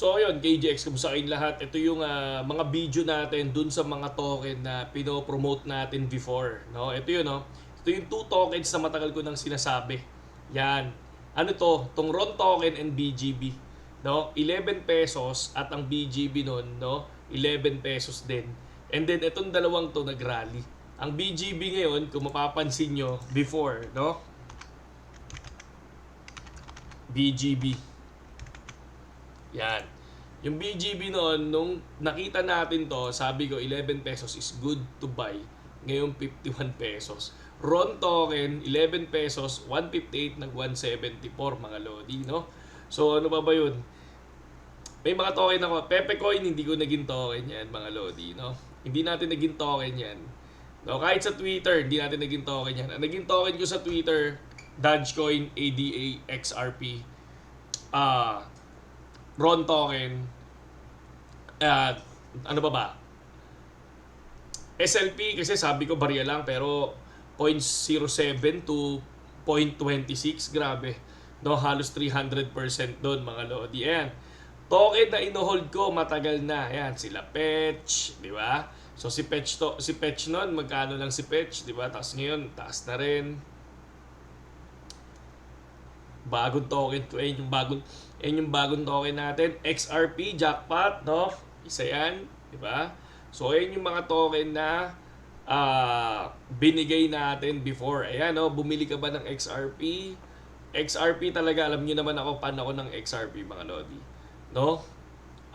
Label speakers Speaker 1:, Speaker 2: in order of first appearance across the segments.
Speaker 1: So ayun, KGX, kumusta kayong lahat? Ito yung mga video natin dun sa mga token na pinopromote natin before. No? Ito yun, no? Ito yung 2 tokens na matagal ko nang sinasabi. Yan. Ano to? Tong RON token and BGB. No? 11 pesos at ang BGB nun, no? 11 pesos din. And then itong dalawang to nag-rally. Ang BGB ngayon, kung mapapansin nyo, before, no? BGB. Yan. Yung BGB noon, nung nakita natin to, sabi ko 11 pesos is good to buy. Ngayon 51 pesos. RON token, 11 pesos, 158 nag 174 mga lodi, no? So ano ba yun? May mga token ako. Pepecoin, hindi ko naging token yan mga lodi, no? Hindi natin naging token yan. No, kahit sa Twitter, hindi natin naging token yan. Ang naging token ko sa Twitter, Dogecoin, ADA, XRP, RON token, ano ba? SLP kasi sabi ko barya lang pero 0.07 to 0.26, grabe. No, halos 300% doon mga lodi. Ayan. Token na ino-hold ko matagal na. Ayan, sila Petch, di ba? So si Petch noon, magkano lang si Petch, di ba? Tapos ngayon, taas na rin. Bagong token to, yung bagong token natin. XRP, jackpot, no? Isa yan, di ba? So, ayan yung mga token na binigay natin before. Ayan, no? Bumili ka ba ng XRP? XRP talaga, alam nyo naman ako, pan ako ng XRP, mga lodi. No?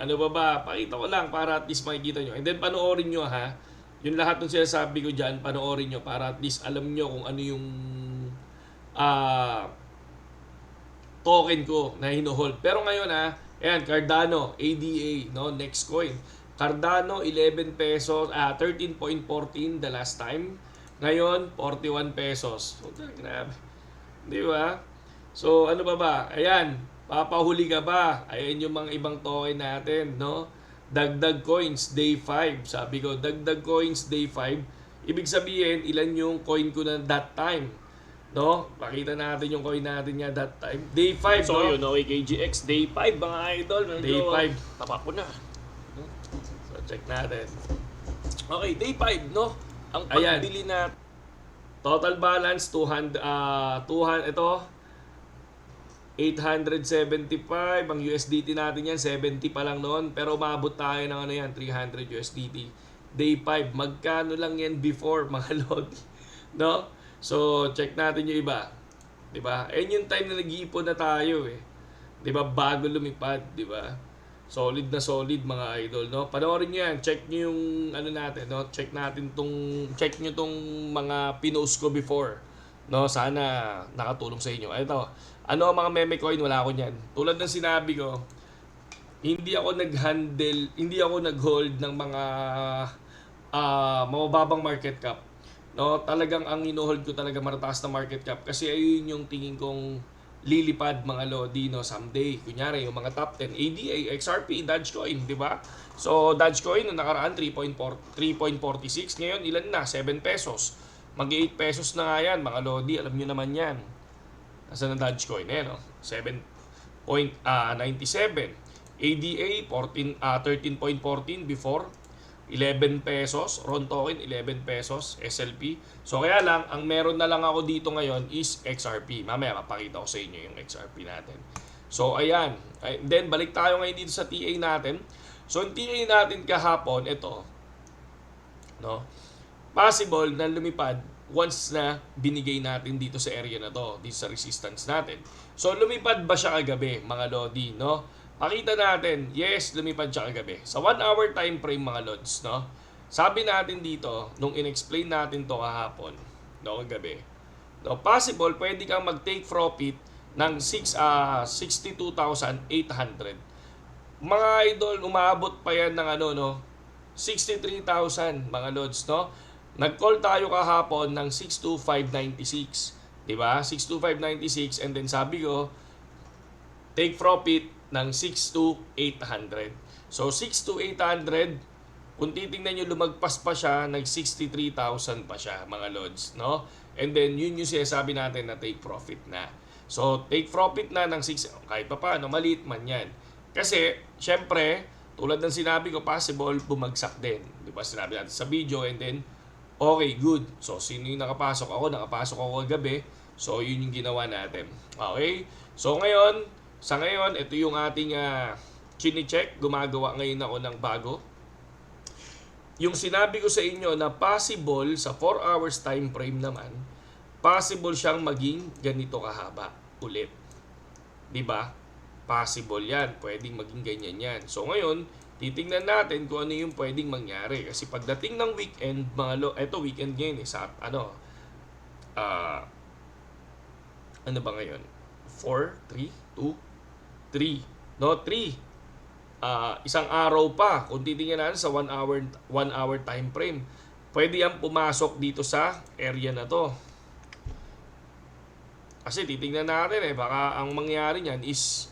Speaker 1: Ano ba? Pakita ko lang para at least makikita nyo. And then, panoorin nyo, ha? Yung lahat ng sinasabi ko dyan, panoorin nyo para at least alam nyo kung ano yung token ko na hino-hold. Pero ngayon ayan, Cardano, ADA, no, next coin. Cardano 11 pesos, 13.14 the last time. Ngayon 41 pesos. So, grabe. Di ba? So, ano ba? Ayan, papahuli ka ba? Ayan yung mga ibang token natin, no? Dagdag coins day 5. Sabi ko, dagdag coins day 5. Ibig sabihin, ilan yung coin ko na that time? No? Pakita natin yung coin natin nga that time. Day 5,
Speaker 2: So
Speaker 1: no?
Speaker 2: yun, okay, KGX, day 5 mga idol.
Speaker 1: Day 5.
Speaker 2: Tapa ko na.
Speaker 1: So, check natin.
Speaker 2: Okay, day 5, no? Ang
Speaker 1: Ayan.
Speaker 2: pagbili na
Speaker 1: Total balance, 200, ito, 875. Ang USDT natin yan, 70 pa lang noon. Pero umabot tayo ng ano yan, 300 USDT. Day 5. Magkano lang yan before, mga lodi? No? So, check natin yung iba. 'Di ba? Ayun yung time na nag-iipon na tayo eh. 'Di ba? Bago lumipad, 'di ba? Solid na solid mga idol, no? Panoorin niyo yan. Check niyo yung ano natin, no? Check niyo tong mga pinost ko before. No, sana nakatulong sa inyo. Ito, ano ang mga meme coin? Wala ako niyan. Tulad ng sinabi ko, hindi ako nag-hold ng mga mababang market cap. No, talagang ang ino-hold ko talaga marataas na market cap kasi ayun yung tingin kong lilipad mga lodi, no, someday. Kunyari yung mga top 10, ADA, XRP, Dogecoin, di ba? So Dogecoin nung nakaraan 3.46, ngayon ilan na? 7 pesos. Mag-8 pesos na nga yan mga lodi, alam niyo naman yan. Nasaan ang Dogecoin? No? 7.97. ADA 13.14 before. 11 pesos, RON token 11 pesos, SLP. So kaya lang, ang meron na lang ako dito ngayon is XRP. Mamaya mapakita ko sa inyo yung XRP natin. So ayan, then balik tayo ngayon dito sa TA natin. So yung TA natin kahapon, ito, no? Possible na lumipad once na binigay natin dito sa area na to, dito sa resistance natin. So lumipad ba siya kagabi, mga lodi, no? Pakita natin, yes, lumipad siya kagabi. Sa 1 hour time frame mga lods, no? Sabi natin dito, nung in-explain natin to kahapon, no, kagabi, no, possible, pwede kang mag-take profit ng 62,800. Mga idol, umabot pa yan ng 63,000 mga lods, no? Nag-call tayo kahapon ng 62596, di ba? 62596, and then sabi ko, take profit ng 6,800. So 6,800, kung titingnan nyo, lumagpas pa siya, nag 63,000 pa siya mga lods, no? And then yun yung sinasabi natin na take profit na. So take profit na ng 6, kahit pa paano, maliit man yan. Kasi, syempre, tulad ng sinabi ko, possible bumagsak din. Di ba? Sinabi natin sa video and then, okay, good. So, sino yung nakapasok ako? Nakapasok ako kagabi. So, yun yung ginawa natin. Okay? So, ngayon, sa ngayon, ito yung ating chine-check. Gumagawa ngayon ako ng bago. Yung sinabi ko sa inyo na possible sa 4 hours time frame naman, possible siyang maging ganito kahaba ulit. 'Di ba? Possible 'yan, pwedeng maging ganyan 'yan. So ngayon, titingnan natin kung ano yung pwedeng mangyari kasi pagdating ng weekend, eto weekend ngayon sa ano ba ngayon? 4, 3, 2, 3. No, 3. Isang araw pa kung titingnan natin sa 1 hour time frame, pwede yan pumasok dito sa area na to kasi titingnan natin baka ang mangyari niyan is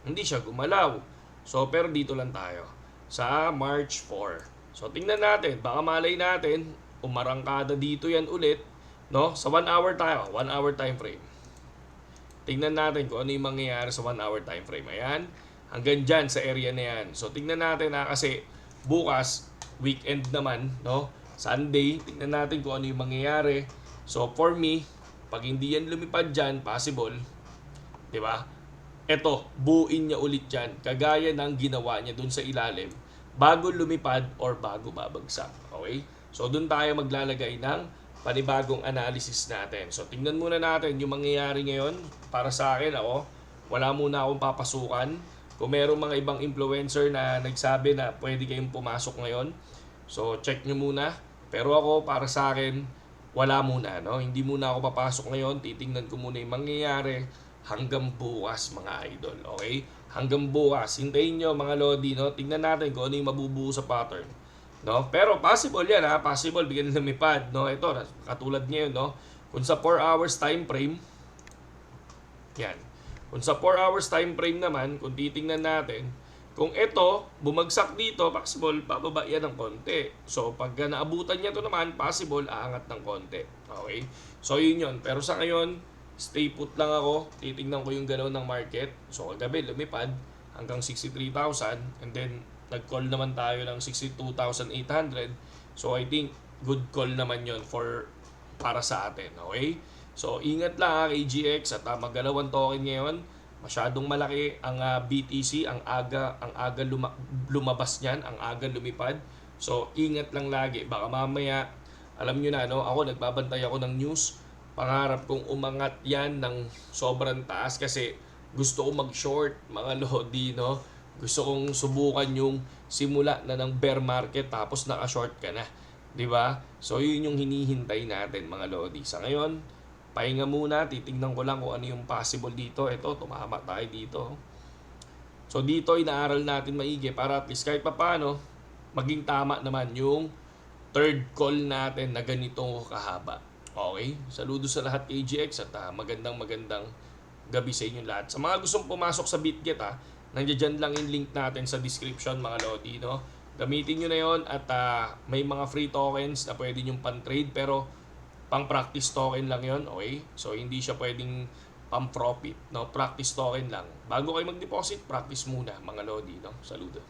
Speaker 1: hindi siya gumalaw. So pero dito lang tayo sa March 4. So tingnan natin, baka malay natin umarangkada dito yan ulit, no? Sa 1 hour tayo, 1 hour time frame. Tingnan natin kung ano yung mangyayari sa 1 hour time frame. Ayan, hanggang dyan sa area na yan. So, tingnan natin kasi bukas, weekend naman, no? Sunday, tingnan natin kung ano yung mangyayari. So, for me, pag hindi yan lumipad dyan, possible, di ba? Eto, buuin niya ulit yan, kagaya ng ginawa niya dun sa ilalim, bago lumipad or bago babagsak. Okay? So, dun tayo maglalagay ng panibagong analysis natin. So, tingnan muna natin yung mangyayari ngayon. Para sa akin, wala muna akong papasukan. Kung merong mga ibang influencer na nagsabi na pwede kayong pumasok ngayon, so check nyo muna. Pero ako, para sa akin, wala muna. No? Hindi muna ako papasok ngayon. Titingnan ko muna yung mangyayari hanggang bukas, mga idol. Okay? Hanggang bukas. Hintayin nyo, mga lodi. No? Tingnan natin kung ano yung mabubuo sa pattern. No? Pero possible yan, possible bigyan ng lumipad. No? Ito, katulad ngayon, no? Kung sa 4 hours time frame, yan. Kung sa 4 hours time frame naman, kung titingnan natin, kung ito, bumagsak dito, possible, bababa yan ng konti. So, pag naabutan niya to naman, possible, aangat ng konti. Okay? So, yun yun. Pero sa ngayon, stay put lang ako. Titingnan ko yung galaw ng market. So, kagabi, lumipad hanggang 63,000. And then, nag-call naman tayo ng 62,800. So, I think, good call naman yon para sa atin. Okay? So, ingat lang KGX at magalawan token ngayon. Masyadong malaki ang BTC, ang aga lumabas niyan, ang aga lumipad. So, ingat lang lagi. Baka mamaya, alam nyo na, no? Ako, nagbabantay ako ng news. Pangarap kong umangat yan ng sobrang taas kasi gusto kong mag-short, mga lodi, no? Gusto kong subukan yung simula na ng bear market tapos naka-short ka na. 'Di ba? So, yun yung hinihintay natin, mga lodi. Sa ngayon, pahinga muna, titingnan ko lang kung ano yung possible dito. Ito, tumama tayo dito. So, dito inaaral natin maigi para at least kahit paano, maging tama naman yung third call natin na ganito kahaba. Okay? Saludo sa lahat KGX at magandang gabi sa inyo lahat. Sa mga gustong pumasok sa BitGet, nandiyan lang yung link natin sa description, mga lodi, no? Gamitin nyo na yon at may mga free tokens na pwede nyong pan-trade pero pang-practice token lang yon, okay? So, hindi siya pwedeng pang-profit, no? Practice token lang. Bago kayo mag-deposit, practice muna, mga lodi, no? Saludo.